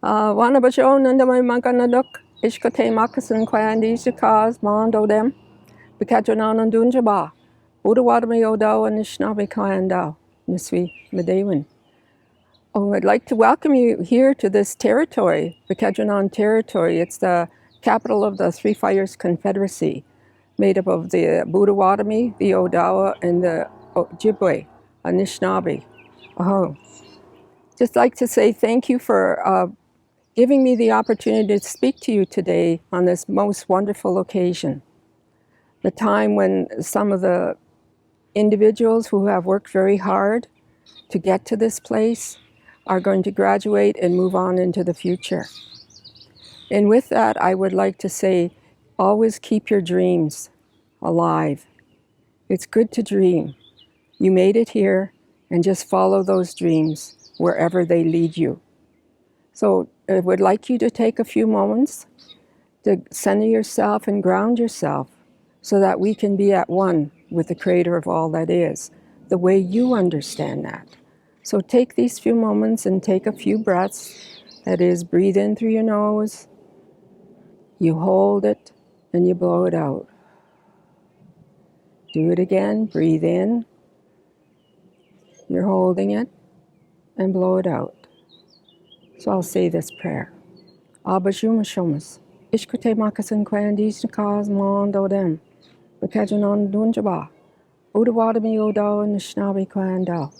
Wana basho nanda may maganadok, ishkate makasan kwandi shikaz mondo dem, bikajonan and dunjaba, Udawadami Odo and Nishnabi Kwandao, Niswi Medewin. Oh, I'd like to welcome you here to this territory, the Kedronon territory. It's the capital of the Three Fires Confederacy, made up of the Budawatami, the Odawa, and the Ojibwe, Anishinaabe. Oh, just like to say thank you for giving me the opportunity to speak to you today on this most wonderful occasion. The time when some of the individuals who have worked very hard to get to this place are going to graduate and move on into the future. And with that, I would like to say, always keep your dreams alive. It's good to dream. You made it here, and just follow those dreams wherever they lead you. So I would like you to take a few moments to center yourself and ground yourself so that we can be at one with the Creator of all that is, the way you understand that. So take these few moments and take a few breaths. That is, breathe in through your nose, you hold it, and you blow it out. Do it again, breathe in, you're holding it, and blow it out. So I'll say this prayer. Abba Shumashomas, Ishkute Makasan Kwandis Nakaz Mondo Dem, Bakajanon Dunjaba, Udawadami Odo and Nishnabi Kwandao,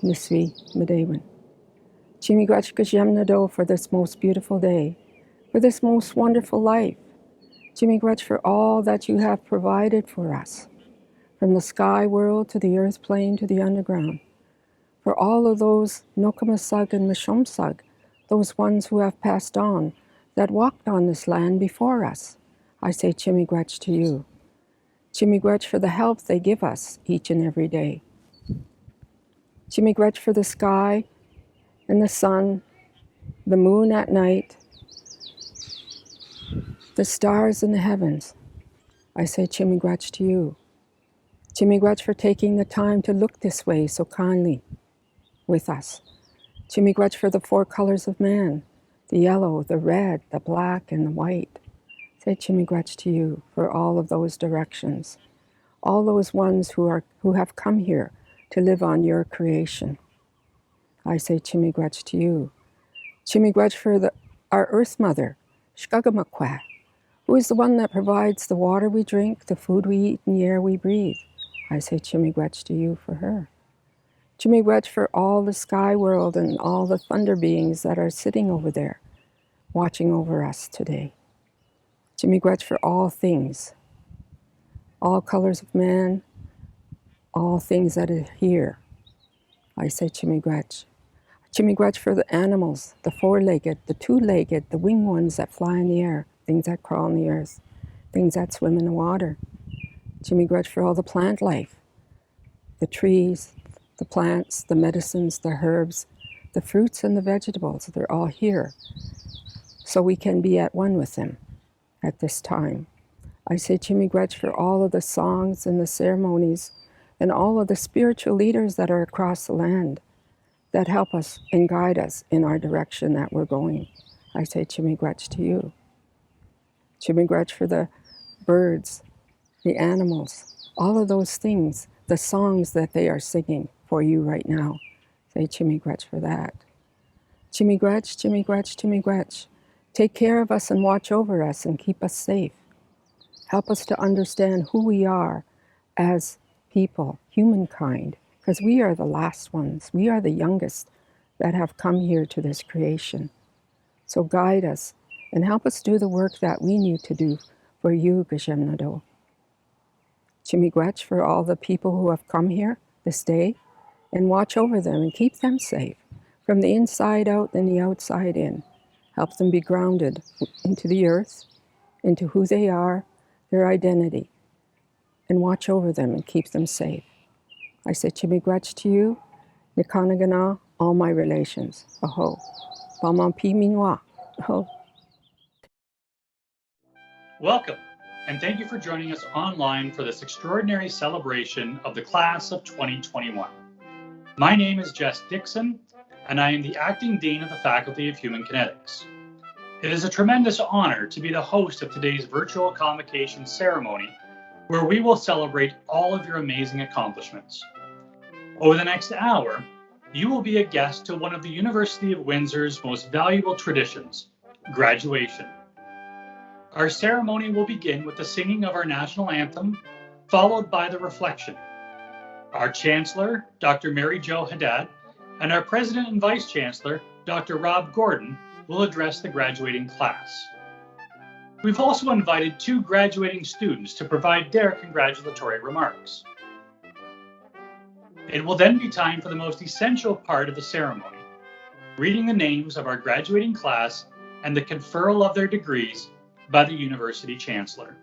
Nisvi Medewin. Chimigwachkajemnado for this most beautiful day, for this most wonderful life. Chimigwach for all that you have provided for us, from the sky world to the earth plane to the underground. For all of those Nokamasug and Mishomsug, those ones who have passed on, that walked on this land before us, I say Chimigwach to you. Chimigwach for the help they give us each and every day. Chimigwach for the sky and the sun, the moon at night, the stars in the heavens. I say Chimigwach to you. Chimigwach for taking the time to look this way so kindly with us. Chimigwach for the four colors of man, the yellow, the red, the black, and the white. Say Chimigwach to you for all of those directions, all those ones who have come here to live on your creation. I say Chimigwach to you. Chimigwach for our Earth Mother, Shkagamakwa, who is the one that provides the water we drink, the food we eat, and the air we breathe. I say Chimigwach to you for her. Chimigwach for all the sky world and all the thunder beings that are sitting over there, watching over us today. Chimigwach for all things, all colors of man, all things that are here. I say Chimigwach. Chimigwach for the animals, the four-legged, the two-legged, the winged ones that fly in the air, things that crawl on the earth, things that swim in the water. Chimigwach for all the plant life, the trees, the plants, the medicines, the herbs, the fruits and the vegetables. They're all here, so we can be at one with them at this time. I say Chimigwach for all of the songs and the ceremonies and all of the spiritual leaders that are across the land that help us and guide us in our direction that we're going. I say Chimigwach to you. Chimigwach for the birds, the animals, all of those things, the songs that they are singing for you right now. Say Chimigwach for that. Chimigwach, Chimigwach, Chimigwach. Take care of us and watch over us and keep us safe. Help us to understand who we are as people, humankind, because we are the last ones. We are the youngest that have come here to this creation. So guide us and help us do the work that we need to do for you, Gajemnado. Chimigwach for all the people who have come here this day, and watch over them and keep them safe from the inside out and the outside in. Help them be grounded into the earth, into who they are, their identity, and watch over them and keep them safe. I say Chimigwach to you, Nikanagana, all my relations. Aho. Bamampi minwa. Aho. Welcome, and thank you for joining us online for this extraordinary celebration of the class of 2021. My name is Jess Dixon, and I am the Acting Dean of the Faculty of Human Kinetics. It is a tremendous honor to be the host of today's virtual Convocation ceremony, where we will celebrate all of your amazing accomplishments. Over the next hour, you will be a guest to one of the University of Windsor's most valuable traditions, graduation. Our ceremony will begin with the singing of our national anthem, followed by the reflection. Our Chancellor, Dr. Mary Jo Haddad, and our President and Vice-Chancellor, Dr. Rob Gordon, will address the graduating class. We've also invited 2 graduating students to provide their congratulatory remarks. It will then be time for the most essential part of the ceremony, reading the names of our graduating class and the conferral of their degrees by the University Chancellor.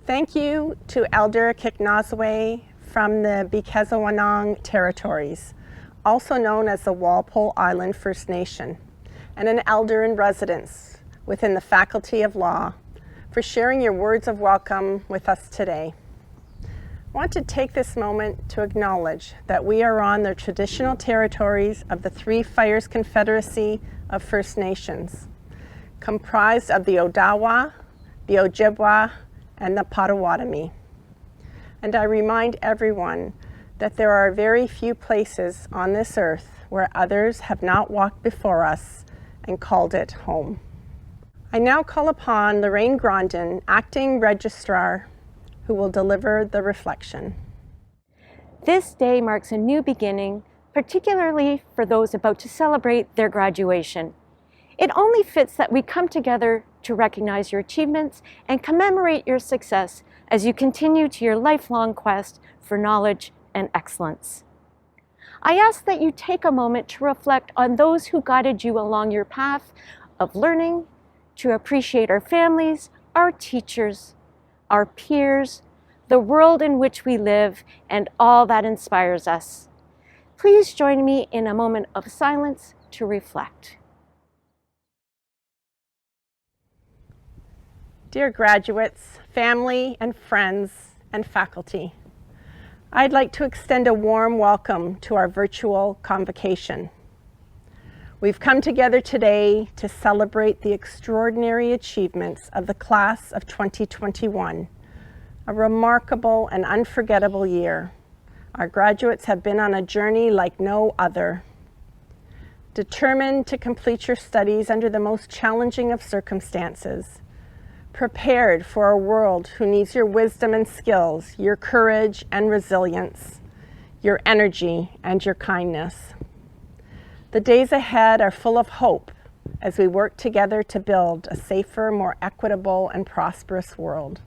Thank you to Elder Kiknazwe from the Bikezawanang territories, also known as the Walpole Island First Nation, and an elder in residence within the Faculty of Law for sharing your words of welcome with us today. I want to take this moment to acknowledge that we are on the traditional territories of the Three Fires Confederacy of First Nations, comprised of the Odawa, the Ojibwa, and the Potawatomi. And I remind everyone that there are very few places on this earth where others have not walked before us and called it home. I now call upon Lorraine Grondin, Acting Registrar, who will deliver the reflection. This day marks a new beginning, particularly for those about to celebrate their graduation. It only fits that we come together to recognize your achievements and commemorate your success as you continue to your lifelong quest for knowledge and excellence. I ask that you take a moment to reflect on those who guided you along your path of learning, to appreciate our families, our teachers, our peers, the world in which we live, and all that inspires us. Please join me in a moment of silence to reflect. Dear graduates, family and friends, and faculty, I'd like to extend a warm welcome to our virtual convocation. We've come together today to celebrate the extraordinary achievements of the class of 2021, a remarkable and unforgettable year. Our graduates have been on a journey like no other. Determined to complete your studies under the most challenging of circumstances, prepared for a world who needs your wisdom and skills, your courage and resilience, your energy and your kindness. The days ahead are full of hope as we work together to build a safer, more equitable and prosperous world.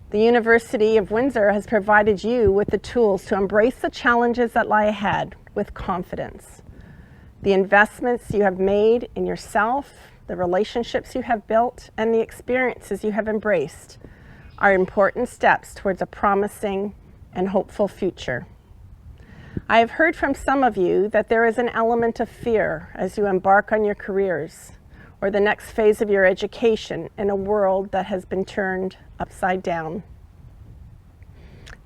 The University of Windsor has provided you with the tools to embrace the challenges that lie ahead with confidence. The investments you have made in yourself, the relationships you have built, and the experiences you have embraced are important steps towards a promising and hopeful future. I have heard from some of you that there is an element of fear as you embark on your careers or the next phase of your education in a world that has been turned upside down.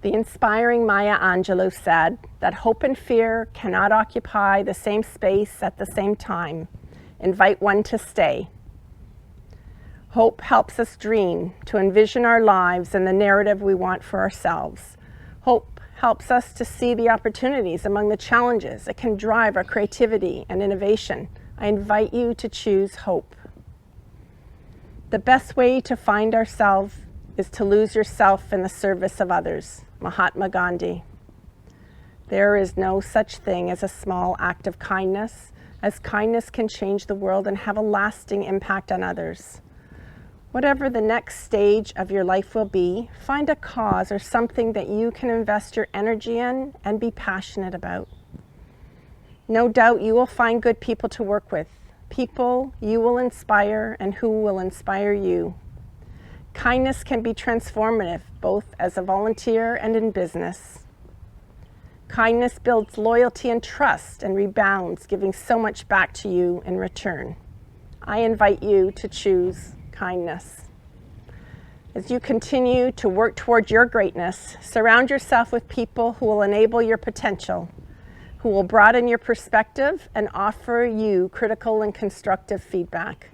The inspiring Maya Angelou said that hope and fear cannot occupy the same space at the same time. Invite one to stay. Hope helps us dream, to envision our lives and the narrative we want for ourselves. Hope helps us to see the opportunities among the challenges. It can drive our creativity and innovation. I invite you to choose hope. The best way to find ourselves is to lose yourself in the service of others. Mahatma Gandhi. There is no such thing as a small act of kindness, as kindness can change the world and have a lasting impact on others. Whatever the next stage of your life will be, find a cause or something that you can invest your energy in and be passionate about. No doubt you will find good people to work with, people you will inspire and who will inspire you. Kindness can be transformative, both as a volunteer and in business. Kindness builds loyalty and trust and rebounds, giving so much back to you in return. I invite you to choose kindness. As you continue to work toward your greatness, surround yourself with people who will enable your potential, who will broaden your perspective and offer you critical and constructive feedback.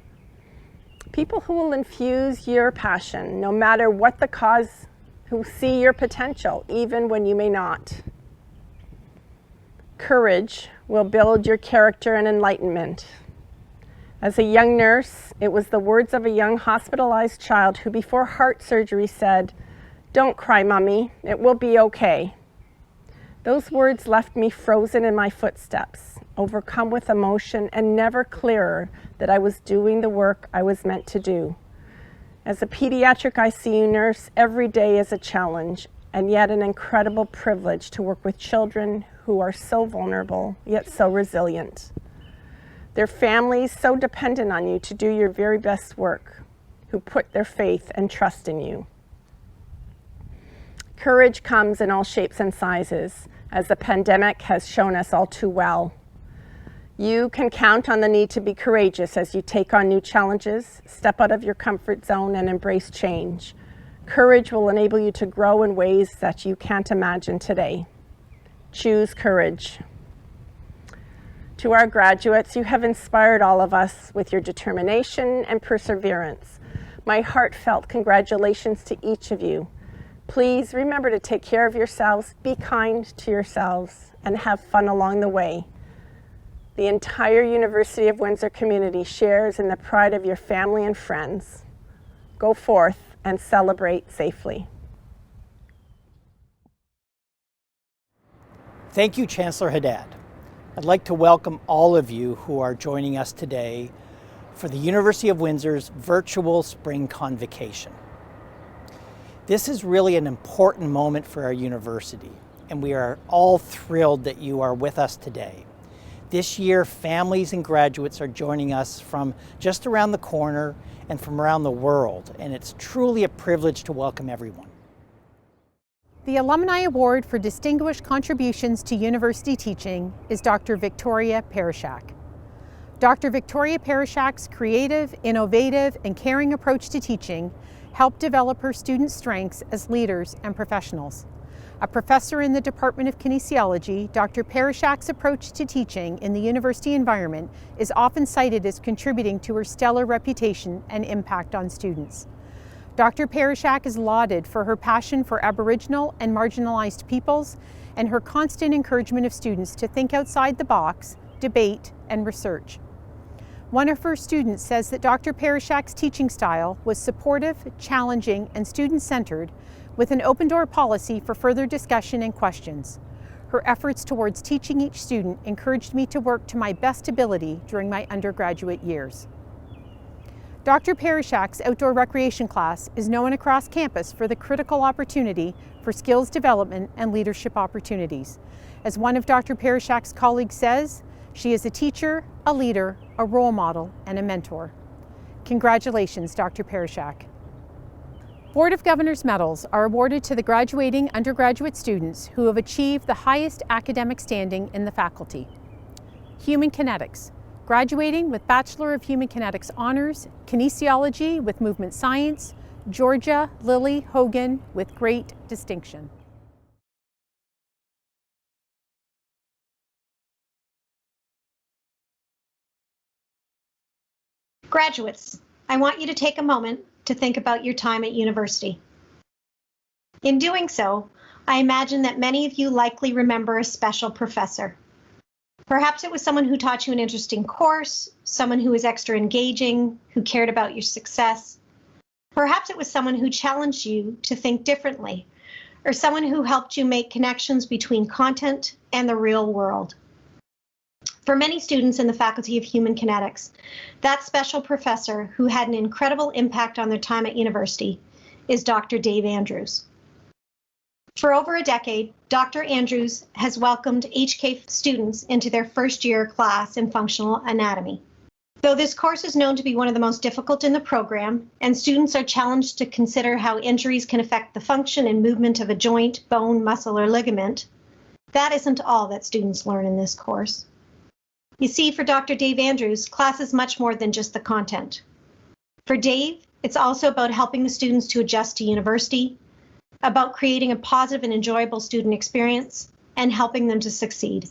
People who will infuse your passion, no matter what the cause, who see your potential, even when you may not. Courage will build your character and enlightenment. As a young nurse, it was the words of a young hospitalized child who before heart surgery said, "Don't cry, Mommy, it will be okay." Those words left me frozen in my footsteps, overcome with emotion and never clearer that I was doing the work I was meant to do. As a pediatric ICU nurse, every day is a challenge and yet an incredible privilege to work with children who are so vulnerable yet so resilient. Their families so dependent on you to do your very best work, who put their faith and trust in you. Courage comes in all shapes and sizes, as the pandemic has shown us all too well. You can count on the need to be courageous as you take on new challenges, step out of your comfort zone, and embrace change. Courage will enable you to grow in ways that you can't imagine today. Choose courage. To our graduates, you have inspired all of us with your determination and perseverance. My heartfelt congratulations to each of you. Please remember to take care of yourselves, be kind to yourselves, and have fun along the way. The entire University of Windsor community shares in the pride of your family and friends. Go forth and celebrate safely. Thank you, Chancellor Haddad. I'd like to welcome all of you who are joining us today for the University of Windsor's virtual spring convocation. This is really an important moment for our university, and we are all thrilled that you are with us today. This year, families and graduates are joining us from just around the corner and from around the world, and it's truly a privilege to welcome everyone. The Alumni Award for Distinguished Contributions to University Teaching is Dr. Victoria Parashak. Dr. Victoria Parashak's creative, innovative, and caring approach to teaching helped develop her students' strengths as leaders and professionals. A professor in the Department of Kinesiology, Dr. Parashak's approach to teaching in the university environment is often cited as contributing to her stellar reputation and impact on students. Dr. Parashak is lauded for her passion for Aboriginal and marginalized peoples and her constant encouragement of students to think outside the box, debate, and research. One of her students says that Dr. Parashak's teaching style was supportive, challenging, and student-centered, with an open-door policy for further discussion and questions. Her efforts towards teaching each student encouraged me to work to my best ability during my undergraduate years. Dr. Parashak's outdoor recreation class is known across campus for the critical opportunity for skills development and leadership opportunities. As one of Dr. Parashak's colleagues says, she is a teacher, a leader, a role model, and a mentor. Congratulations, Dr. Parashak. Board of Governors medals are awarded to the graduating undergraduate students who have achieved the highest academic standing in the faculty. Human Kinetics, graduating with Bachelor of Human Kinetics honors, kinesiology with movement science, Georgia Lily Hogan with great distinction. Graduates, I want you to take a moment to think about your time at university. In doing so, I imagine that many of you likely remember a special professor. Perhaps it was someone who taught you an interesting course, someone who was extra engaging, who cared about your success. Perhaps it was someone who challenged you to think differently, or someone who helped you make connections between content and the real world. For many students in the Faculty of Human Kinetics, that special professor who had an incredible impact on their time at university is Dr. Dave Andrews. For over a decade, Dr. Andrews has welcomed HK students into their first year class in functional anatomy. Though this course is known to be one of the most difficult in the program, and students are challenged to consider how injuries can affect the function and movement of a joint, bone, muscle, or ligament, that isn't all that students learn in this course. You see, for Dr. Dave Andrews, class is much more than just the content. For Dave, it's also about helping the students to adjust to university, about creating a positive and enjoyable student experience, and helping them to succeed.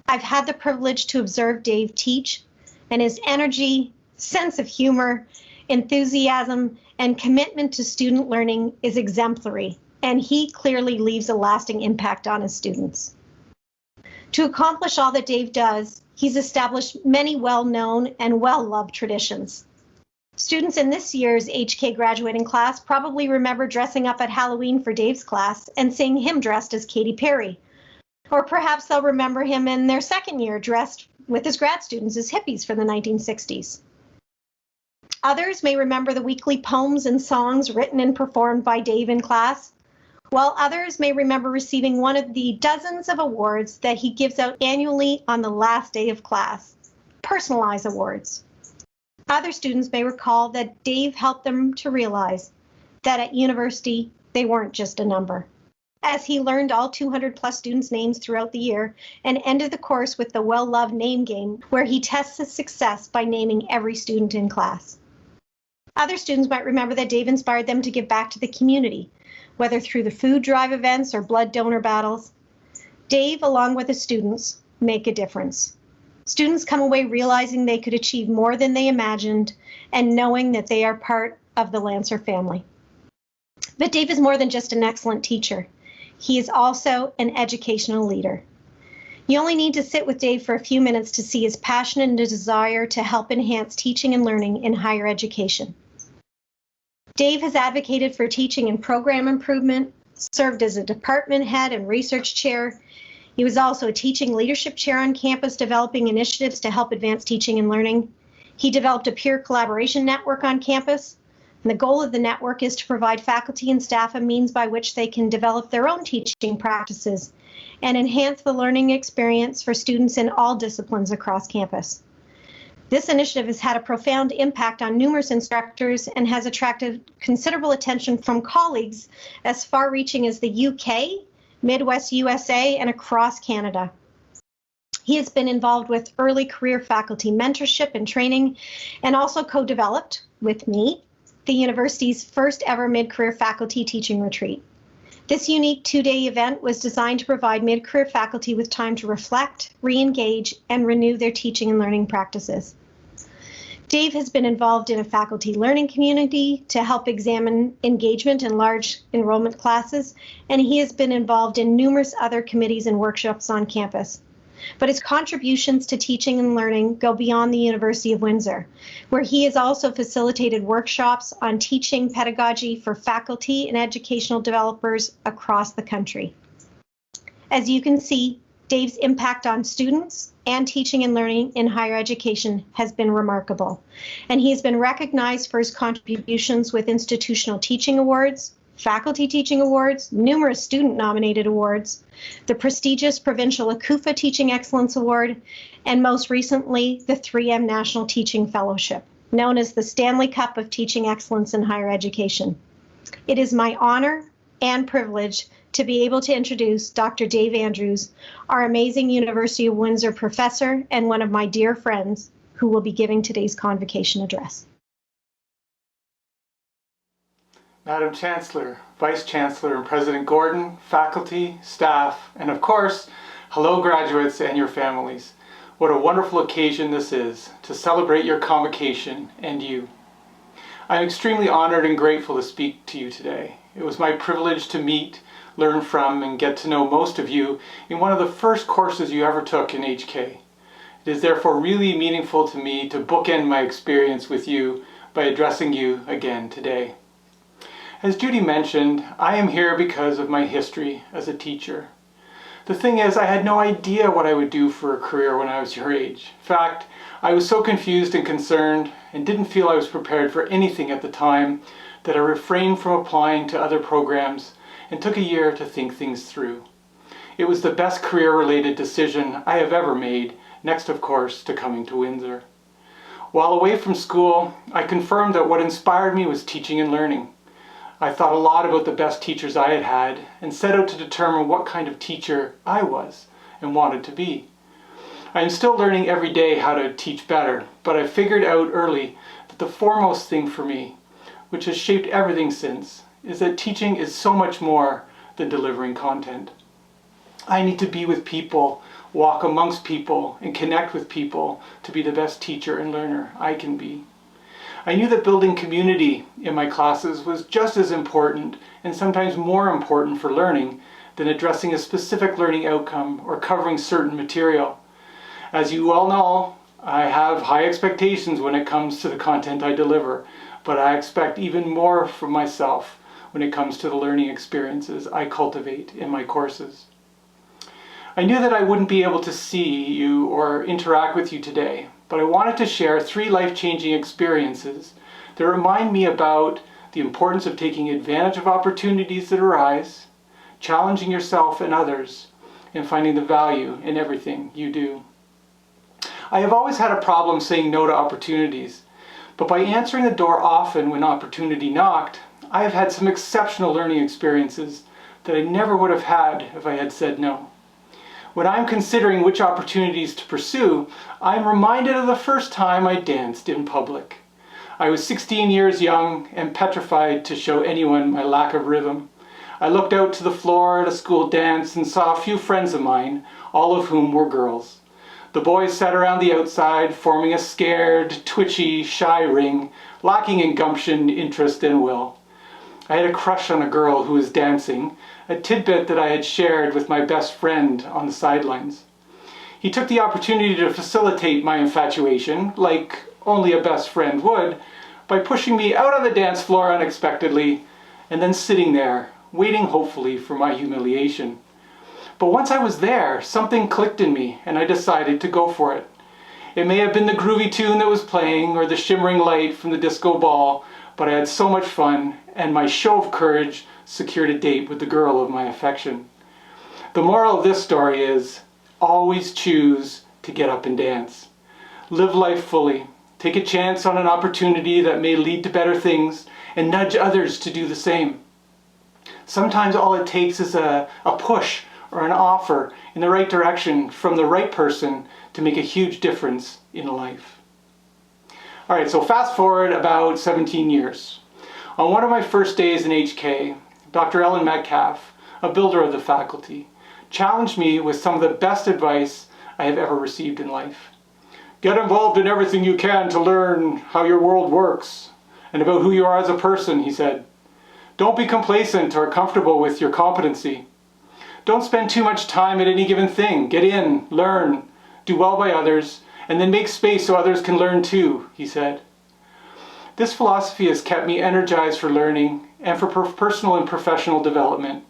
I've had the privilege to observe Dave teach, and his energy, sense of humor, enthusiasm, and commitment to student learning is exemplary, and he clearly leaves a lasting impact on his students. To accomplish all that Dave does, he's established many well-known and well-loved traditions. Students in this year's HK graduating class probably remember dressing up at Halloween for Dave's class and seeing him dressed as Katy Perry. Or perhaps they'll remember him in their second year dressed with his grad students as hippies for the 1960s. Others may remember the weekly poems and songs written and performed by Dave in class, while others may remember receiving one of the dozens of awards that he gives out annually on the last day of class, personalized awards. Other students may recall that Dave helped them to realize that at university, they weren't just a number. As he learned all 200 plus students' names throughout the year and ended the course with the well-loved name game, where he tests his success by naming every student in class. Other students might remember that Dave inspired them to give back to the community, whether through the food drive events or blood donor battles. Dave, along with his students, make a difference. Students come away realizing they could achieve more than they imagined and knowing that they are part of the Lancer family. But Dave is more than just an excellent teacher. He is also an educational leader. You only need to sit with Dave for a few minutes to see his passion and desire to help enhance teaching and learning in higher education. Dave has advocated for teaching and program improvement, served as a department head and research chair. He was also a teaching leadership chair on campus, developing initiatives to help advance teaching and learning. He developed a peer collaboration network on campus, and the goal of the network is to provide faculty and staff a means by which they can develop their own teaching practices and enhance the learning experience for students in all disciplines across campus. This initiative has had a profound impact on numerous instructors and has attracted considerable attention from colleagues as far-reaching as the UK, Midwest USA, and across Canada. He has been involved with early career faculty mentorship and training, and also co-developed, with me, the university's first ever mid-career faculty teaching retreat. This unique two-day event was designed to provide mid-career faculty with time to reflect, re-engage, and renew their teaching and learning practices. Dave has been involved in a faculty learning community to help examine engagement in large enrollment classes, and he has been involved in numerous other committees and workshops on campus. But his contributions to teaching and learning go beyond the University of Windsor, where he has also facilitated workshops on teaching pedagogy for faculty and educational developers across the country. As you can see, Dave's impact on students and teaching and learning in higher education has been remarkable, and he has been recognized for his contributions with institutional teaching awards, faculty teaching awards, numerous student-nominated awards, the prestigious provincial ACUFA Teaching Excellence Award, and most recently, the 3M National Teaching Fellowship, known as the Stanley Cup of Teaching Excellence in Higher Education. It is my honor and privilege to be able to introduce Dr. Dave Andrews, our amazing University of Windsor professor and one of my dear friends, who will be giving today's convocation address. Madam Chancellor, Vice-Chancellor, and President Gordon, faculty, staff, and of course, hello graduates and your families. What a wonderful occasion this is to celebrate your convocation and you. I'm extremely honored and grateful to speak to you today. It was my privilege to meet, learn from, and get to know most of you in one of the first courses you ever took in HK. It is therefore really meaningful to me to bookend my experience with you by addressing you again today. As Judy mentioned, I am here because of my history as a teacher. The thing is, I had no idea what I would do for a career when I was your age. In fact, I was so confused and concerned and didn't feel I was prepared for anything at the time that I refrained from applying to other programs and took a year to think things through. It was the best career-related decision I have ever made, next of course to coming to Windsor. While away from school, I confirmed that what inspired me was teaching and learning. I thought a lot about the best teachers I had had and set out to determine what kind of teacher I was and wanted to be. I am still learning every day how to teach better, but I figured out early that the foremost thing for me, which has shaped everything since, is that teaching is so much more than delivering content. I need to be with people, walk amongst people, and connect with people to be the best teacher and learner I can be. I knew that building community in my classes was just as important and sometimes more important for learning than addressing a specific learning outcome or covering certain material. As you all know, I have high expectations when it comes to the content I deliver, but I expect even more from myself when it comes to the learning experiences I cultivate in my courses. I knew that I wouldn't be able to see you or interact with you today, but I wanted to share 3 life-changing experiences that remind me about the importance of taking advantage of opportunities that arise, challenging yourself and others, and finding the value in everything you do. I have always had a problem saying no to opportunities, but by answering the door often when opportunity knocked, I have had some exceptional learning experiences that I never would have had if I had said no. When I'm considering which opportunities to pursue, I'm reminded of the first time I danced in public. I was 16 years young and petrified to show anyone my lack of rhythm. I looked out to the floor at a school dance and saw a few friends of mine, all of whom were girls. The boys sat around the outside, forming a scared, twitchy, shy ring, lacking in gumption, interest, and will. I had a crush on a girl who was dancing, a tidbit that I had shared with my best friend on the sidelines. He took the opportunity to facilitate my infatuation, like only a best friend would, by pushing me out on the dance floor unexpectedly, and then sitting there, waiting hopefully for my humiliation. But once I was there, something clicked in me, and I decided to go for it. It may have been the groovy tune that was playing, or the shimmering light from the disco ball, but I had so much fun, and my show of courage secured a date with the girl of my affection. The moral of this story is, always choose to get up and dance. Live life fully. Take a chance on an opportunity that may lead to better things, and nudge others to do the same. Sometimes all it takes is a push or an offer in the right direction from the right person to make a huge difference in life. All right, so fast forward about 17 years. On one of my first days in HK, Dr. Ellen Metcalf, a builder of the faculty, challenged me with some of the best advice I have ever received in life. Get involved in everything you can to learn how your world works and about who you are as a person, he said. Don't be complacent or comfortable with your competency. Don't spend too much time at any given thing. Get in, learn, do well by others, and then make space so others can learn too, he said. This philosophy has kept me energized for learning and for personal and professional development.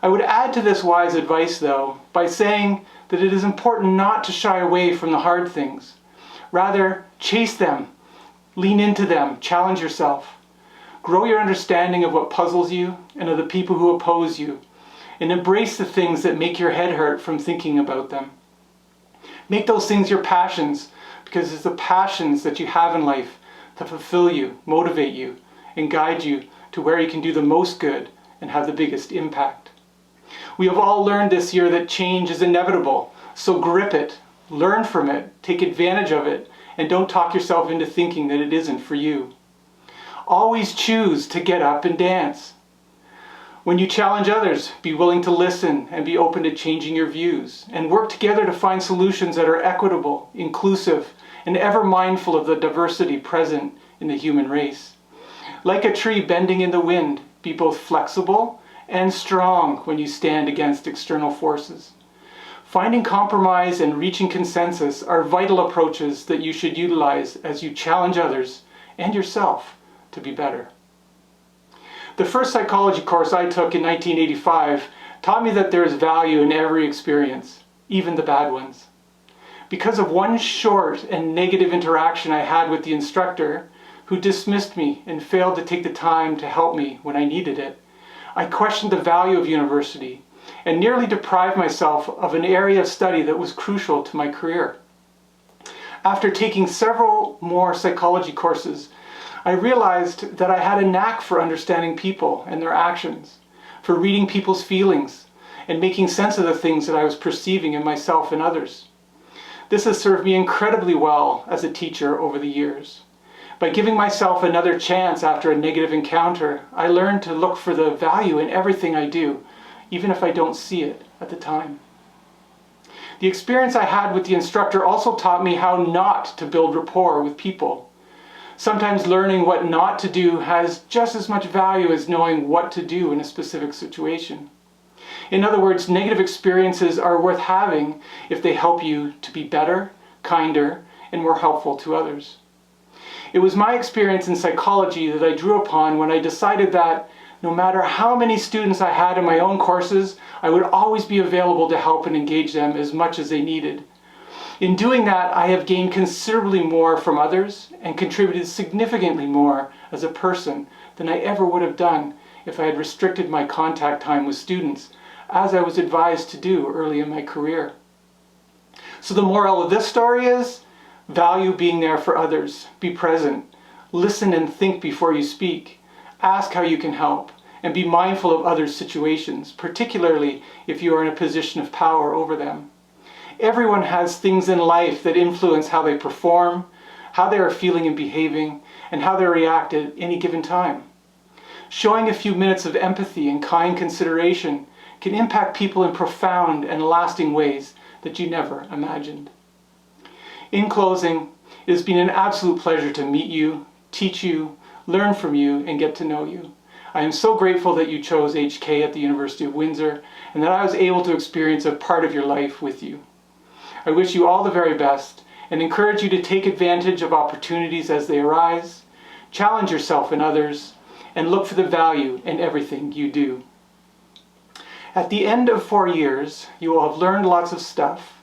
I would add to this wise advice, though, by saying that it is important not to shy away from the hard things. Rather, chase them, lean into them, challenge yourself. Grow your understanding of what puzzles you and of the people who oppose you, and embrace the things that make your head hurt from thinking about them. Make those things your passions, because it's the passions that you have in life that fulfill you, motivate you, and guide you to where you can do the most good and have the biggest impact. We have all learned this year that change is inevitable, so grip it, learn from it, take advantage of it, and don't talk yourself into thinking that it isn't for you. Always choose to get up and dance. When you challenge others, be willing to listen and be open to changing your views, and work together to find solutions that are equitable, inclusive, and ever mindful of the diversity present in the human race. Like a tree bending in the wind, be both flexible and strong when you stand against external forces. Finding compromise and reaching consensus are vital approaches that you should utilize as you challenge others and yourself to be better. The first psychology course I took in 1985 taught me that there is value in every experience, even the bad ones. Because of one short and negative interaction I had with the instructor, who dismissed me and failed to take the time to help me when I needed it, I questioned the value of university and nearly deprived myself of an area of study that was crucial to my career. After taking several more psychology courses, I realized that I had a knack for understanding people and their actions, for reading people's feelings, and making sense of the things that I was perceiving in myself and others. This has served me incredibly well as a teacher over the years. By giving myself another chance after a negative encounter, I learned to look for the value in everything I do, even if I don't see it at the time. The experience I had with the instructor also taught me how not to build rapport with people. Sometimes learning what not to do has just as much value as knowing what to do in a specific situation. In other words, negative experiences are worth having if they help you to be better, kinder, and more helpful to others. It was my experience in psychology that I drew upon when I decided that no matter how many students I had in my own courses, I would always be available to help and engage them as much as they needed. In doing that, I have gained considerably more from others and contributed significantly more as a person than I ever would have done if I had restricted my contact time with students, as I was advised to do early in my career. So the moral of this story is, value being there for others, be present, listen and think before you speak, ask how you can help, and be mindful of others' situations, particularly if you are in a position of power over them. Everyone has things in life that influence how they perform, how they are feeling and behaving, and how they react at any given time. Showing a few minutes of empathy and kind consideration can impact people in profound and lasting ways that you never imagined. In closing, it has been an absolute pleasure to meet you, teach you, learn from you, and get to know you. I am so grateful that you chose HK at the University of Windsor and that I was able to experience a part of your life with you. I wish you all the very best and encourage you to take advantage of opportunities as they arise, challenge yourself and others, and look for the value in everything you do. At the end of 4 years, you will have learned lots of stuff.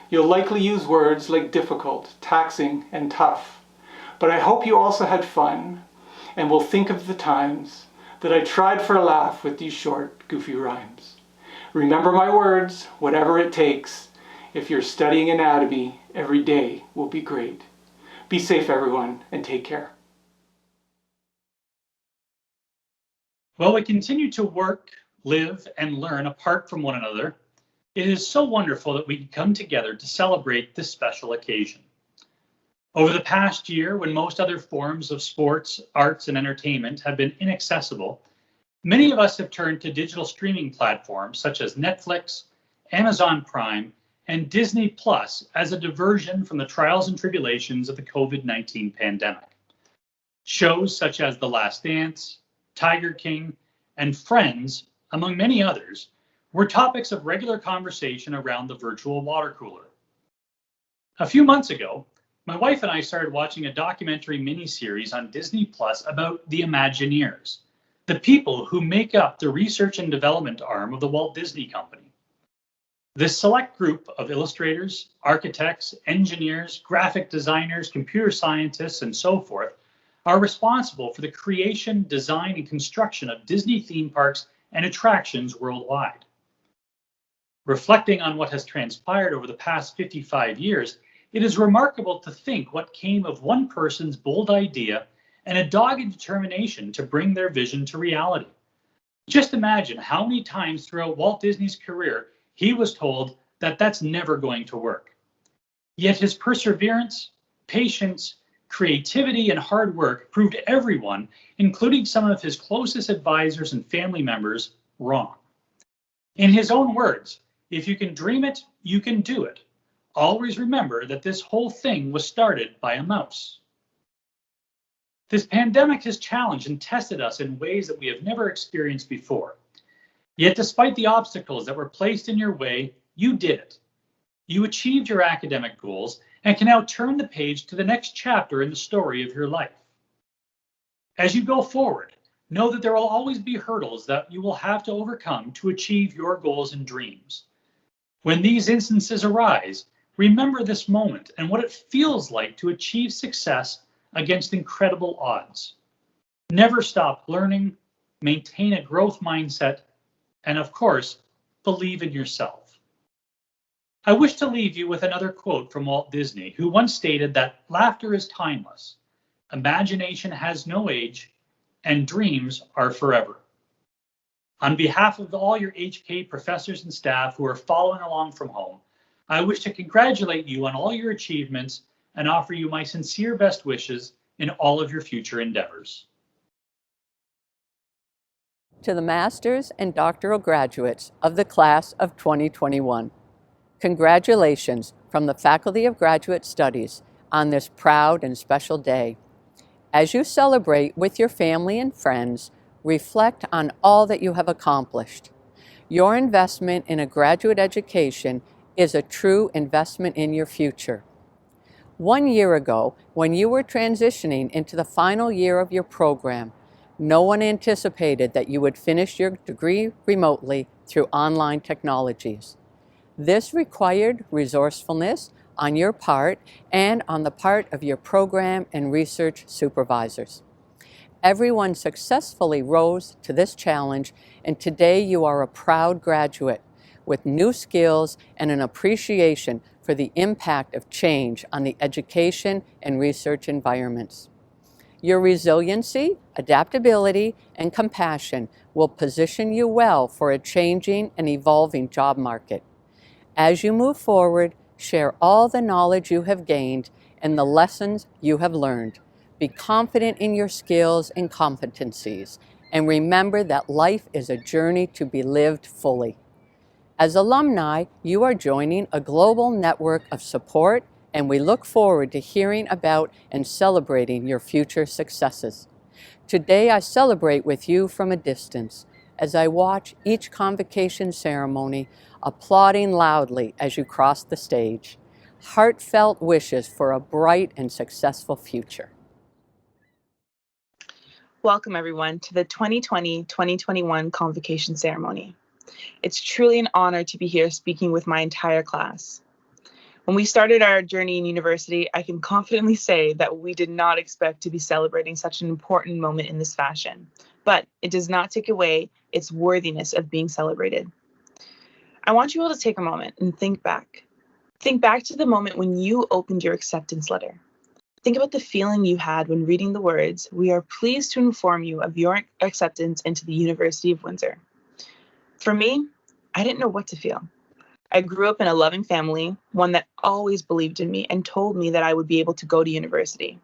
You'll likely use words like difficult, taxing, and tough. But I hope you also had fun and will think of the times that I tried for a laugh with these short, goofy rhymes. Remember my words, whatever it takes. If you're studying anatomy, every day will be great. Be safe, everyone, and take care. While we continue to work, live, and learn apart from one another, it is so wonderful that we can come together to celebrate this special occasion. Over the past year, when most other forms of sports, arts, and entertainment have been inaccessible, many of us have turned to digital streaming platforms such as Netflix, Amazon Prime, and Disney Plus as a diversion from the trials and tribulations of the COVID-19 pandemic. Shows such as The Last Dance, Tiger King, and Friends, among many others, were topics of regular conversation around the virtual water cooler. A few months ago, my wife and I started watching a documentary miniseries on Disney Plus about the Imagineers, the people who make up the research and development arm of the Walt Disney Company. This select group of illustrators, architects, engineers, graphic designers, computer scientists, and so forth are responsible for the creation, design, and construction of Disney theme parks and attractions worldwide. Reflecting on what has transpired over the past 55 years, it is remarkable to think what came of one person's bold idea and a dogged determination to bring their vision to reality. Just imagine how many times throughout Walt Disney's career he was told that that's never going to work. Yet his perseverance, patience, creativity, and hard work proved everyone, including some of his closest advisors and family members, wrong. In his own words, if you can dream it, you can do it. Always remember that this whole thing was started by a mouse. This pandemic has challenged and tested us in ways that we have never experienced before. Yet despite the obstacles that were placed in your way, you did it. You achieved your academic goals and can now turn the page to the next chapter in the story of your life. As you go forward, know that there will always be hurdles that you will have to overcome to achieve your goals and dreams. When these instances arise, remember this moment and what it feels like to achieve success against incredible odds. Never stop learning, maintain a growth mindset, and of course, believe in yourself. I wish to leave you with another quote from Walt Disney, who once stated that laughter is timeless, imagination has no age, and dreams are forever. On behalf of all your HK professors and staff who are following along from home, I wish to congratulate you on all your achievements and offer you my sincere best wishes in all of your future endeavors. To the master's and doctoral graduates of the class of 2021, congratulations from the Faculty of Graduate Studies on this proud and special day. As you celebrate with your family and friends, reflect on all that you have accomplished. Your investment in a graduate education is a true investment in your future. 1 year ago, when you were transitioning into the final year of your program, no one anticipated that you would finish your degree remotely through online technologies. This required resourcefulness on your part and on the part of your program and research supervisors. Everyone successfully rose to this challenge, and today you are a proud graduate with new skills and an appreciation for the impact of change on the education and research environments. Your resiliency, adaptability, and compassion will position you well for a changing and evolving job market. As you move forward, share all the knowledge you have gained and the lessons you have learned. Be confident in your skills and competencies, and remember that life is a journey to be lived fully. As alumni, you are joining a global network of support, and we look forward to hearing about and celebrating your future successes. Today, I celebrate with you from a distance as I watch each convocation ceremony, applauding loudly as you cross the stage. Heartfelt wishes for a bright and successful future. Welcome everyone to the 2020-2021 Convocation ceremony. It's truly an honor to be here speaking with my entire class. When we started our journey in university, I can confidently say that we did not expect to be celebrating such an important moment in this fashion, but it does not take away its worthiness of being celebrated. I want you all to take a moment and think back. Think back to the moment when you opened your acceptance letter. Think about the feeling you had when reading the words, "We are pleased to inform you of your acceptance into the University of Windsor." For me, I didn't know what to feel. I grew up in a loving family, one that always believed in me and told me that I would be able to go to university.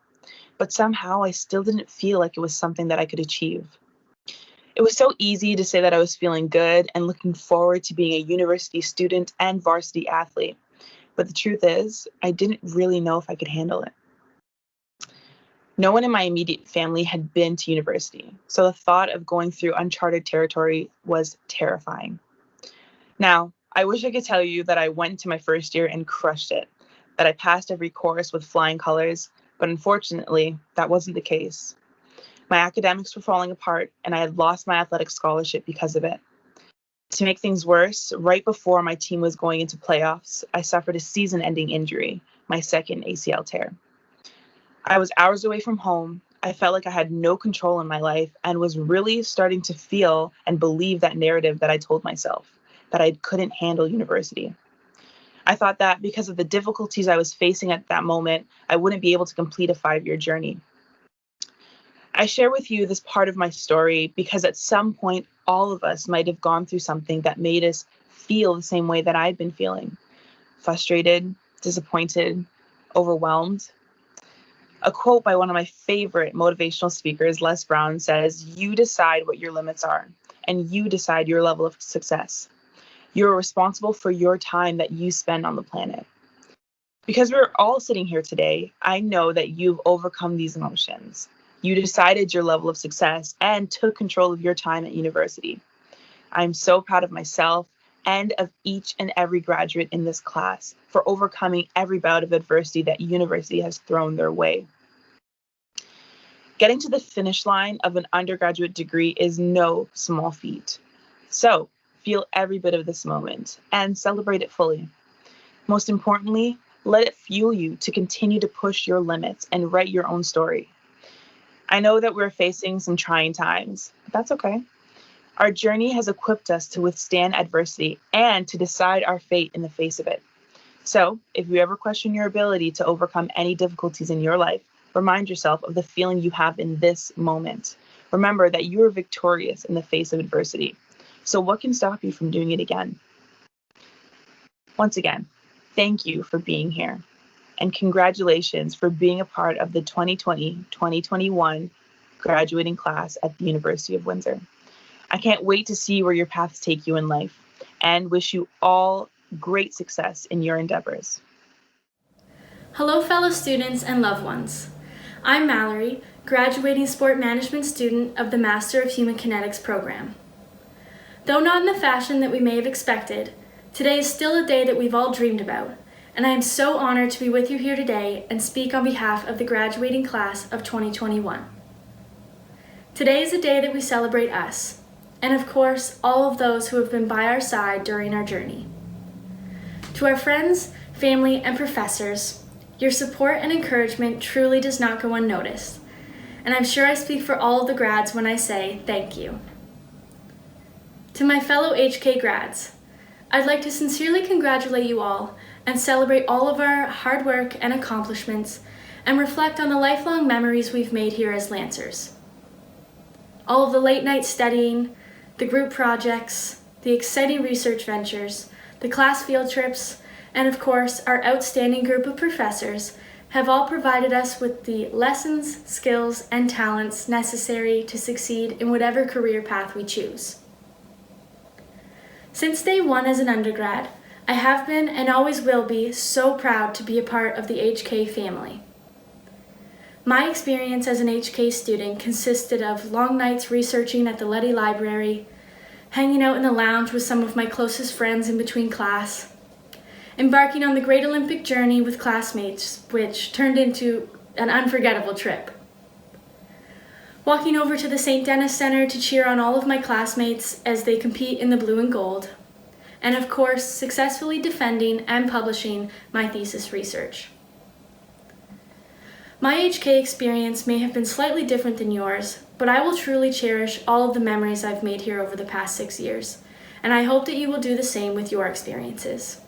But somehow I still didn't feel like it was something that I could achieve. It was so easy to say that I was feeling good and looking forward to being a university student and varsity athlete. But the truth is, I didn't really know if I could handle it. No one in my immediate family had been to university, so the thought of going through uncharted territory was terrifying. Now, I wish I could tell you that I went into my first year and crushed it, that I passed every course with flying colors, but unfortunately, that wasn't the case. My academics were falling apart, and I had lost my athletic scholarship because of it. To make things worse, right before my team was going into playoffs, I suffered a season-ending injury, my second ACL tear. I was hours away from home. I felt like I had no control in my life and was really starting to feel and believe that narrative that I told myself, that I couldn't handle university. I thought that because of the difficulties I was facing at that moment, I wouldn't be able to complete a 5-year journey. I share with you this part of my story because at some point, all of us might have gone through something that made us feel the same way that I've been feeling. Frustrated, disappointed, overwhelmed. A quote by one of my favorite motivational speakers, Les Brown, says, "You decide what your limits are, and you decide your level of success. You're responsible for your time that you spend on the planet." Because we're all sitting here today, I know that you've overcome these emotions. You decided your level of success and took control of your time at university. I'm so proud of myself and of each and every graduate in this class for overcoming every bout of adversity that university has thrown their way. Getting to the finish line of an undergraduate degree is no small feat. So feel every bit of this moment and celebrate it fully. Most importantly, let it fuel you to continue to push your limits and write your own story. I know that we're facing some trying times, but that's okay. Our journey has equipped us to withstand adversity and to decide our fate in the face of it. So, if you ever question your ability to overcome any difficulties in your life, remind yourself of the feeling you have in this moment. Remember that you are victorious in the face of adversity. So what can stop you from doing it again? Once again, thank you for being here. And congratulations for being a part of the 2020-2021 graduating class at the University of Windsor. I can't wait to see where your paths take you in life and wish you all great success in your endeavors. Hello, fellow students and loved ones. I'm Mallory, graduating sport management student of the Master of Human Kinetics program. Though not in the fashion that we may have expected, today is still a day that we've all dreamed about, and I am so honored to be with you here today and speak on behalf of the graduating class of 2021. Today is a day that we celebrate us, and of course, all of those who have been by our side during our journey. To our friends, family, and professors, your support and encouragement truly does not go unnoticed, and I'm sure I speak for all of the grads when I say thank you. To my fellow HK grads, I'd like to sincerely congratulate you all and celebrate all of our hard work and accomplishments and reflect on the lifelong memories we've made here as Lancers. All of the late night studying, the group projects, the exciting research ventures, the class field trips, and of course, our outstanding group of professors have all provided us with the lessons, skills, and talents necessary to succeed in whatever career path we choose. Since day one as an undergrad, I have been and always will be so proud to be a part of the HK family. My experience as an HK student consisted of long nights researching at the Leddy Library, hanging out in the lounge with some of my closest friends in between class, embarking on the Great Olympic Journey with classmates, which turned into an unforgettable trip. Walking over to the St. Denis Center to cheer on all of my classmates as they compete in the blue and gold, and of course, successfully defending and publishing my thesis research. My HK experience may have been slightly different than yours, but I will truly cherish all of the memories I've made here over the past 6 years, and I hope that you will do the same with your experiences.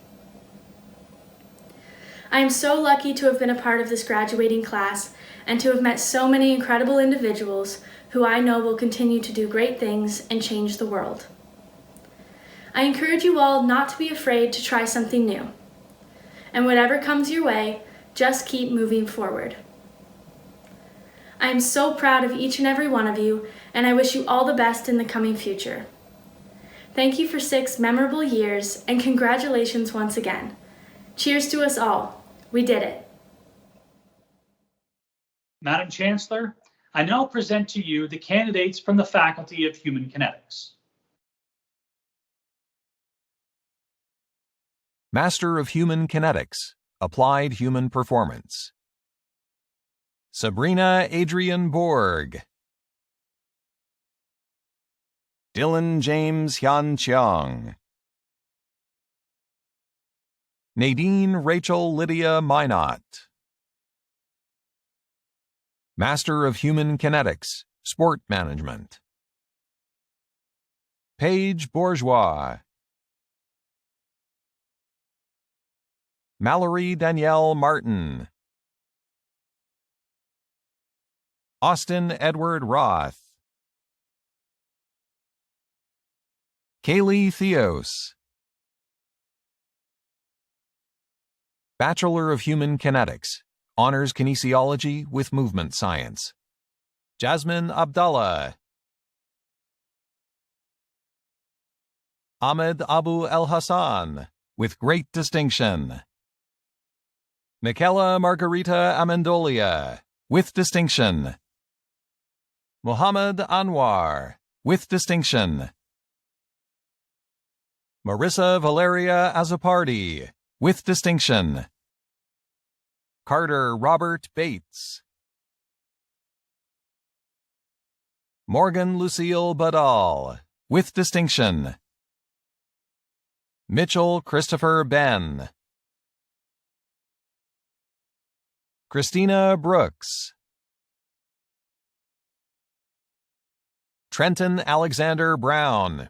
I am so lucky to have been a part of this graduating class and to have met so many incredible individuals who I know will continue to do great things and change the world. I encourage you all not to be afraid to try something new. And whatever comes your way, just keep moving forward. I am so proud of each and every one of you, and I wish you all the best in the coming future. Thank you for 6 memorable years, and congratulations once again. Cheers to us all. We did it. Madam Chancellor, I now present to you the candidates from the Faculty of Human Kinetics. Master of Human Kinetics, Applied Human Performance. Sabrina Adrian Borg. Dylan James Hyun Cheong. Nadine Rachel Lydia Minot. Master of Human Kinetics, Sport Management. Paige Bourgeois. Mallory Danielle Martin. Austin Edward Roth, Kaylee Theos, Bachelor of Human Kinetics, Honors Kinesiology with Movement Science, Jasmine Abdallah, Ahmed Abu El Hassan, with great distinction, Michaela Margarita Amendolia, with distinction, Muhammad Anwar, with distinction, Marissa Valeria Azapardi, with distinction, Carter Robert Bates, Morgan Lucille Badal, with distinction, Mitchell Christopher Ben, Christina Brooks, Trenton Alexander Brown,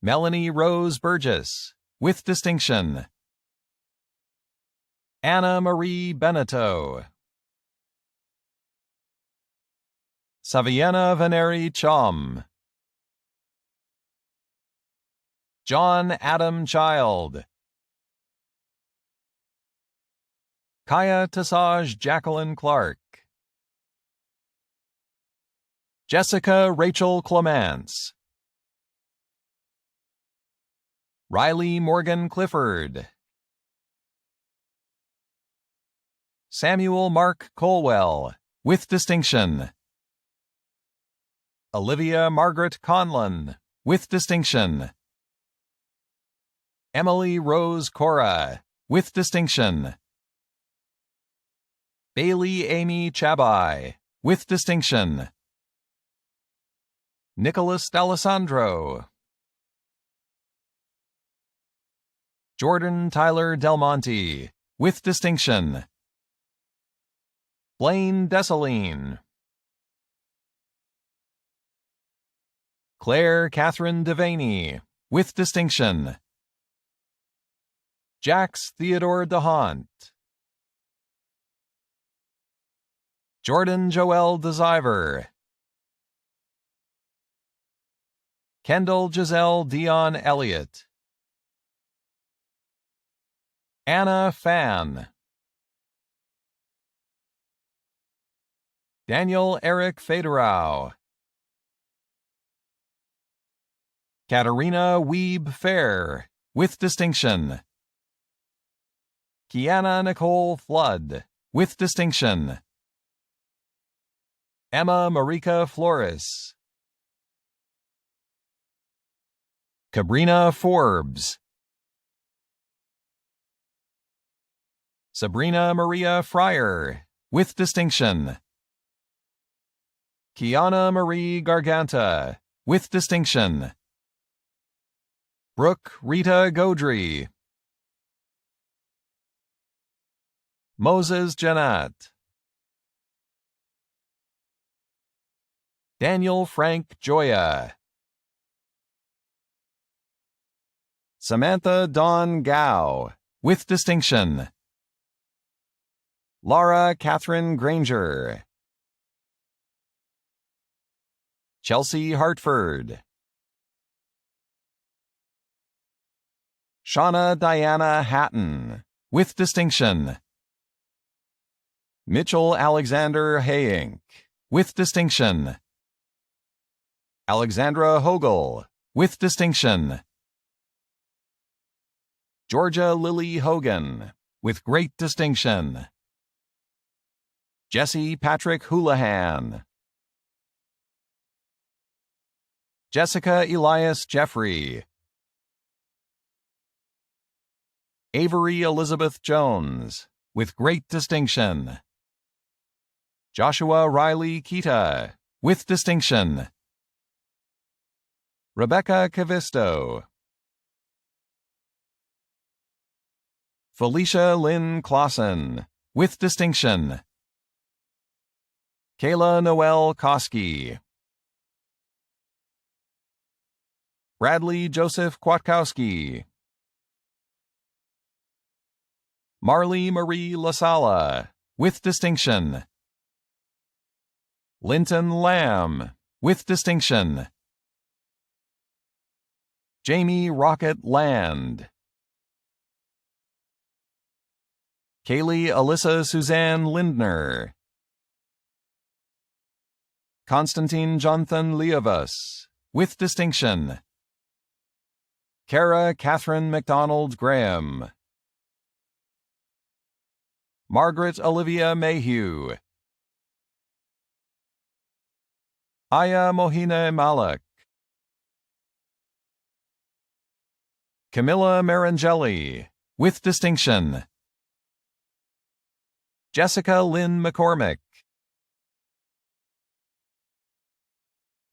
Melanie Rose Burgess, with distinction, Anna Marie Beneteau, Saviana Veneri Chom, John Adam Child, Kaya Tassage Jacqueline Clark, Jessica Rachel Clements, Riley Morgan Clifford, Samuel Mark Colwell, with distinction, Olivia Margaret Conlon, with distinction, Emily Rose Cora, with distinction, Bailey Amy Chabai, with distinction, Nicholas D'Alessandro, Jordan Tyler Del Monte, with distinction, Blaine Dessalines, Claire Catherine Devaney, with distinction, Jax Theodore DeHont, Jordan Joel DeZiver, Kendall Giselle Dion Elliott, Anna Fan, Daniel Eric Federau, Katarina Weeb Fair, with distinction, Kiana Nicole Flood, with distinction, Emma Marika Flores, Cabrina Forbes, Sabrina Maria Fryer, with distinction, Kiana Marie Garganta, with distinction, Brooke Rita Godry, Moses Janat, Daniel Frank Joya, Samantha Dawn Gao, with distinction, Laura Catherine Granger, Chelsea Hartford, Shauna Diana Hatton, with distinction, Mitchell Alexander Hayink, with distinction, Alexandra Hogel, with distinction, Georgia Lily Hogan, with great distinction, Jesse Patrick Houlihan, Jessica Elias Jeffrey, Avery Elizabeth Jones, with great distinction, Joshua Riley Kita, with distinction, Rebecca Cavisto, Felicia Lynn Clausen, with distinction, Kayla Noel Koski, Bradley Joseph Kwiatkowski, Marley Marie LaSala, with distinction. Linton Lamb, with distinction. Jamie Rocket Land. Kaylee Alyssa Suzanne Lindner. Constantine Jonathan Leovas, with distinction. Kara Catherine McDonald Graham. Margaret Olivia Mayhew. Aya Mohine Malak. Camilla Marangeli, with distinction. Jessica Lynn McCormick.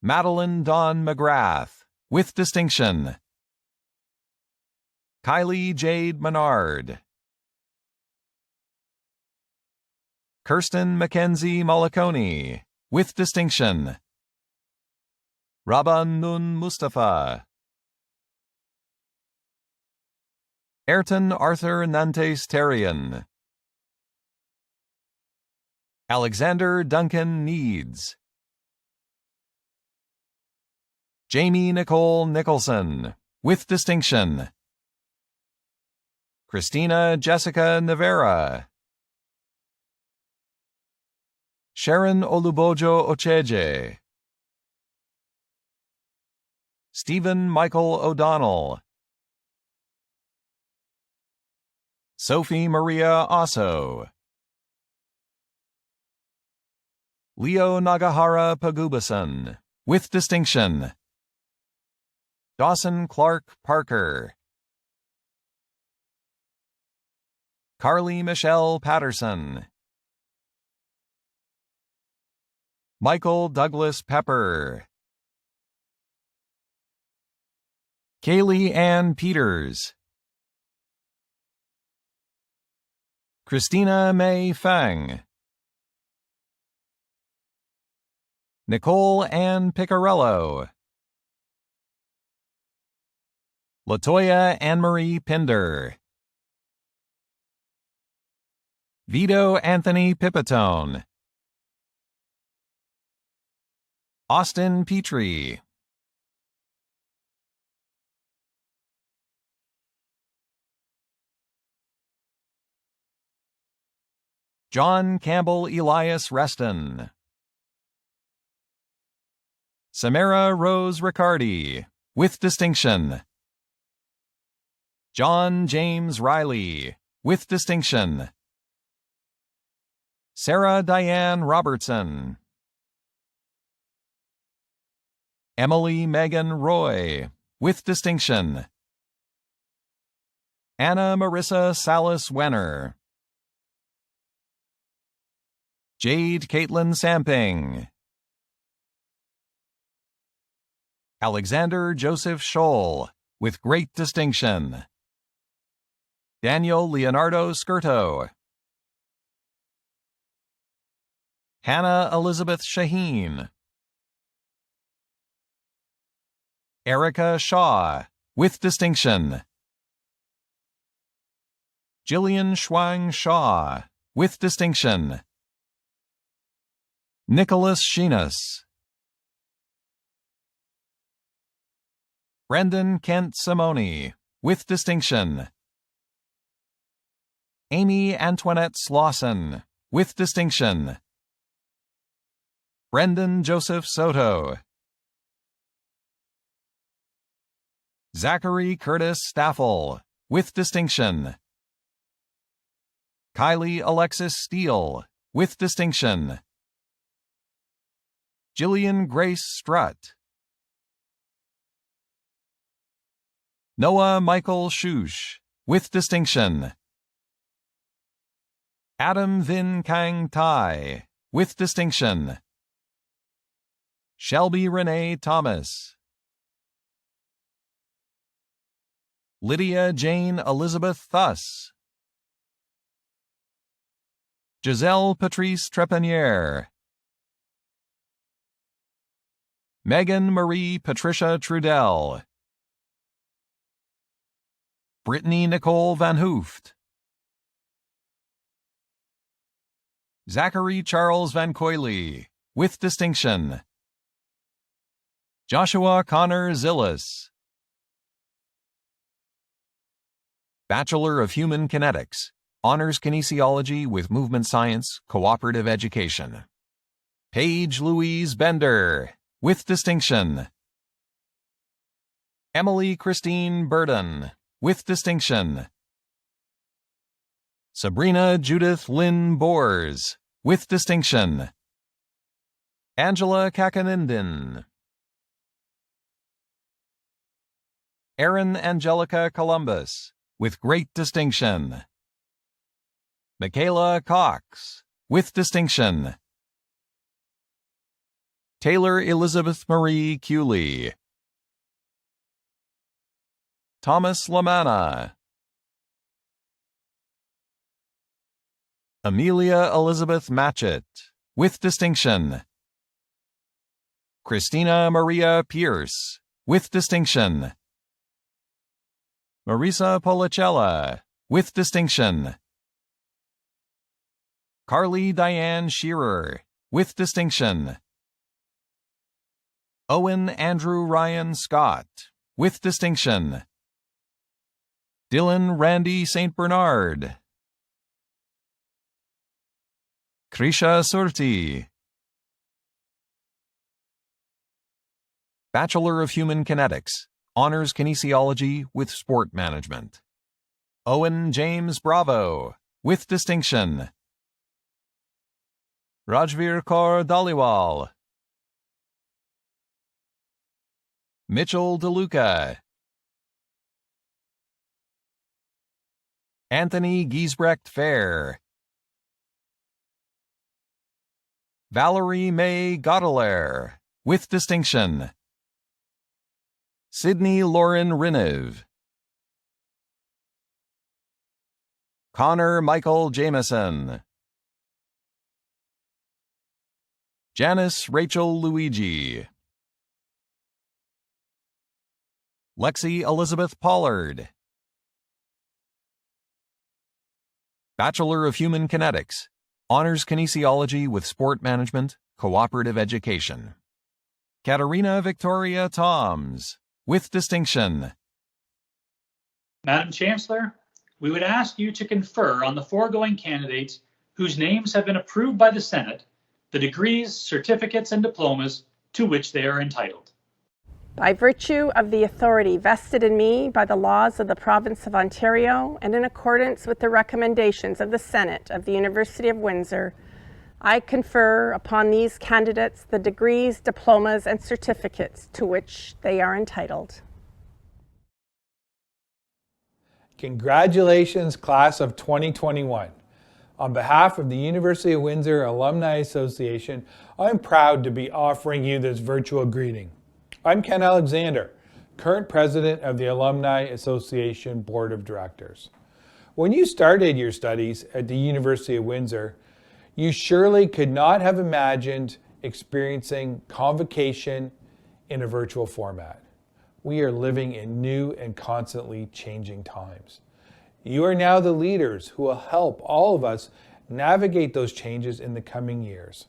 Madeline Dawn McGrath, with distinction. Kylie Jade Menard. Kirsten Mackenzie Mollicone, with distinction. Rabban Nun Mustafa. Ayrton Arthur Nantes Terrian. Alexander Duncan Needs. Jamie Nicole Nicholson, with distinction. Christina Jessica Navera. Sharon Olubojo Ocheje. Stephen Michael O'Donnell. Sophie Maria Osso. Leo Nagahara Pagubason, with distinction. Dawson Clark Parker. Carly Michelle Patterson. Michael Douglas Pepper. Kaylee Ann Peters. Christina May Fang. Nicole Ann Picarello. Latoya Anne-Marie Pinder. Vito Anthony Pipitone. Austin Petrie. John Campbell Elias Reston. Samara Rose Riccardi, with distinction. John James Riley, with distinction. Sarah Diane Robertson. Emily Megan Roy, with distinction. Anna Marissa Salas Wenner. Jade Caitlin Samping. Alexander Joseph Scholl, with great distinction. Daniel Leonardo Skirto. Hannah Elizabeth Shaheen. Erica Shaw, with distinction. Jillian Schwang Shaw, with distinction. Nicholas Sheenus. Brendan Kent Simone, with distinction. Amy Antoinette Slauson, with distinction. Brendan Joseph Soto. Zachary Curtis Staffel, with distinction. Kylie Alexis Steele, with distinction. Jillian Grace Strutt. Noah Michael Shush, with distinction. Adam Vin Kang Tai, with distinction. Shelby Renee Thomas. Lydia Jane Elizabeth Thuss. Giselle Patrice Trepanier. Megan Marie Patricia Trudell. Brittany Nicole Van Hooft. Zachary Charles Van Coyley, with distinction. Joshua Connor Zillis, Bachelor of Human Kinetics, Honors Kinesiology with Movement Science, Cooperative Education. Paige Louise Bender, with distinction. Emily Christine Burden, with distinction. Sabrina Judith Lynn Boers, with distinction. Angela Kakanindin. Erin Angelica Columbus, with great distinction. Michaela Cox, with distinction. Taylor Elizabeth Marie Cooley. Thomas Lamanna. Amelia Elizabeth Matchett, with distinction. Christina Maria Pierce, with distinction. Marisa Policella, with distinction. Carly Diane Shearer, with distinction. Owen Andrew Ryan Scott, with distinction. Dylan Randy St. Bernard. Krisha Surti. Bachelor of Human Kinetics, Honors Kinesiology with Sport Management. Owen James Bravo, with distinction. Rajveer Kaur Dhaliwal. Mitchell DeLuca. Anthony Giesbrecht Fair. Valerie May Godelaire, with distinction. Sydney Lauren Rinev. Connor Michael Jameson. Janice Rachel Luigi. Lexi Elizabeth Pollard. Bachelor of Human Kinetics, Honors Kinesiology with Sport Management, Cooperative Education. Katerina Victoria Toms, with distinction. Madam Chancellor, we would ask you to confer on the foregoing candidates whose names have been approved by the Senate the degrees, certificates, and diplomas to which they are entitled. By virtue of the authority vested in me by the laws of the Province of Ontario and in accordance with the recommendations of the Senate of the University of Windsor, I confer upon these candidates the degrees, diplomas, and certificates to which they are entitled. Congratulations, class of 2021. On behalf of the University of Windsor Alumni Association, I'm proud to be offering you this virtual greeting. I'm Ken Alexander, current president of the Alumni Association Board of Directors. When you started your studies at the University of Windsor, you surely could not have imagined experiencing Convocation in a virtual format. We are living in new and constantly changing times. You are now the leaders who will help all of us navigate those changes in the coming years.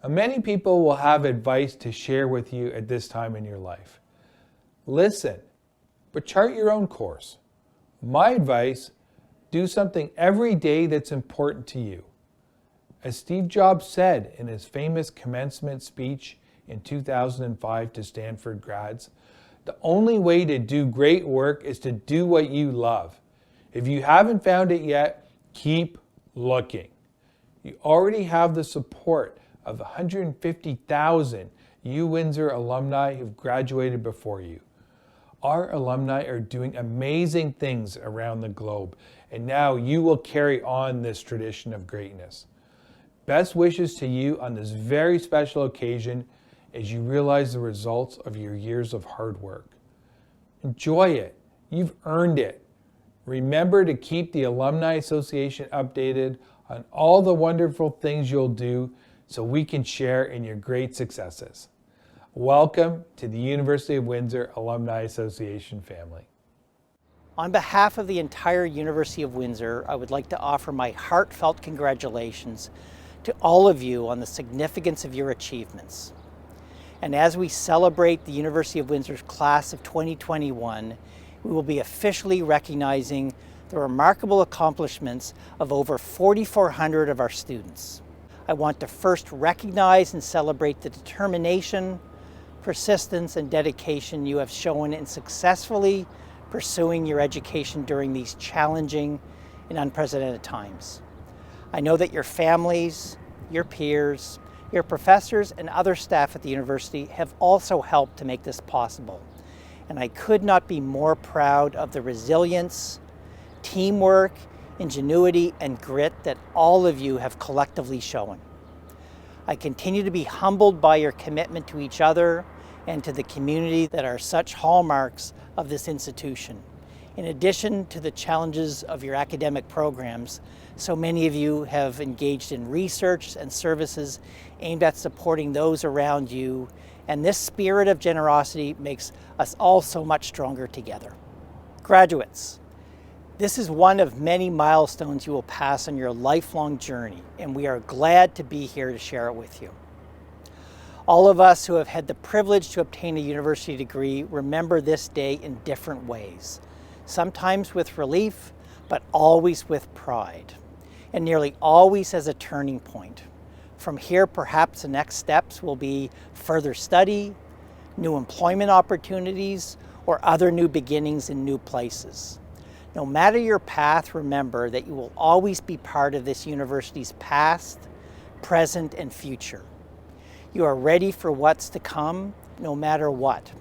Many people will have advice to share with you at this time in your life. Listen, but chart your own course. My advice, do something every day that's important to you. As Steve Jobs said in his famous commencement speech in 2005 to Stanford grads, the only way to do great work is to do what you love. If you haven't found it yet, keep looking. You already have the support of 150,000 UWindsor alumni who've graduated before you. Our alumni are doing amazing things around the globe, and now you will carry on this tradition of greatness. Best wishes to you on this very special occasion as you realize the results of your years of hard work. Enjoy it. You've earned it. Remember to keep the Alumni Association updated on all the wonderful things you'll do so we can share in your great successes. Welcome to the University of Windsor Alumni Association family. On behalf of the entire University of Windsor, I would like to offer my heartfelt congratulations to all of you on the significance of your achievements. And as we celebrate the University of Windsor's class of 2021, we will be officially recognizing the remarkable accomplishments of over 4,400 of our students. I want to first recognize and celebrate the determination, persistence, and dedication you have shown in successfully pursuing your education during these challenging and unprecedented times. I know that your families, your peers, your professors, and other staff at the university have also helped to make this possible. And I could not be more proud of the resilience, teamwork, ingenuity, and grit that all of you have collectively shown. I continue to be humbled by your commitment to each other and to the community that are such hallmarks of this institution. In addition to the challenges of your academic programs, so many of you have engaged in research and services aimed at supporting those around you, and this spirit of generosity makes us all so much stronger together. Graduates, this is one of many milestones you will pass on your lifelong journey, and we are glad to be here to share it with you. All of us who have had the privilege to obtain a university degree remember this day in different ways, sometimes with relief, but always with pride, and nearly always as a turning point. From here, perhaps the next steps will be further study, new employment opportunities, or other new beginnings in new places. No matter your path, remember that you will always be part of this university's past, present, and future. You are ready for what's to come, no matter what.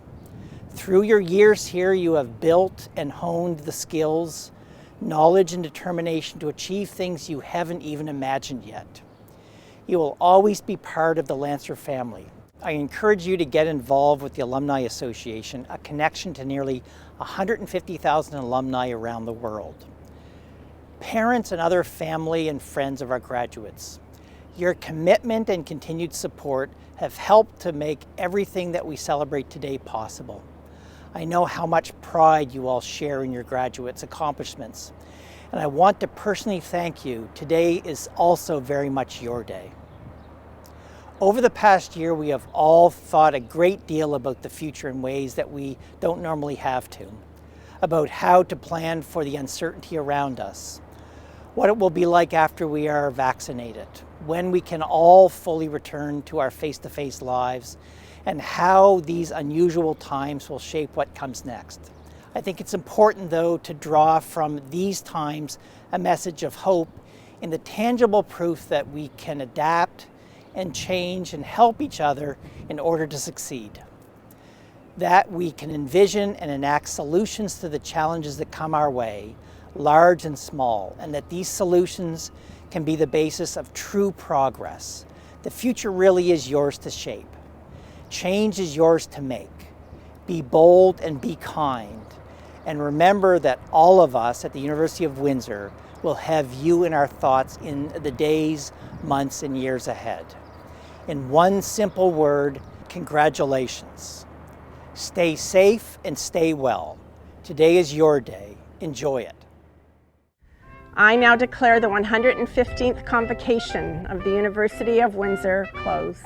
Through your years here, you have built and honed the skills, knowledge, and determination to achieve things you haven't even imagined yet. You will always be part of the Lancer family. I encourage you to get involved with the Alumni Association, a connection to nearly 150,000 alumni around the world. Parents and other family and friends of our graduates, your commitment and continued support have helped to make everything that we celebrate today possible. I know how much pride you all share in your graduates' accomplishments, and I want to personally thank you. Today is also very much your day. Over the past year, we have all thought a great deal about the future in ways that we don't normally have to, about how to plan for the uncertainty around us, what it will be like after we are vaccinated, when we can all fully return to our face-to-face lives, and how these unusual times will shape what comes next. I think it's important, though, to draw from these times a message of hope in the tangible proof that we can adapt and change and help each other in order to succeed. That we can envision and enact solutions to the challenges that come our way, large and small, and that these solutions can be the basis of true progress. The future really is yours to shape. Change is yours to make. Be bold and be kind. And remember that all of us at the University of Windsor will have you in our thoughts in the days, months, and years ahead. In one simple word, congratulations. Stay safe and stay well. Today is your day. Enjoy it. I now declare the 115th Convocation of the University of Windsor closed.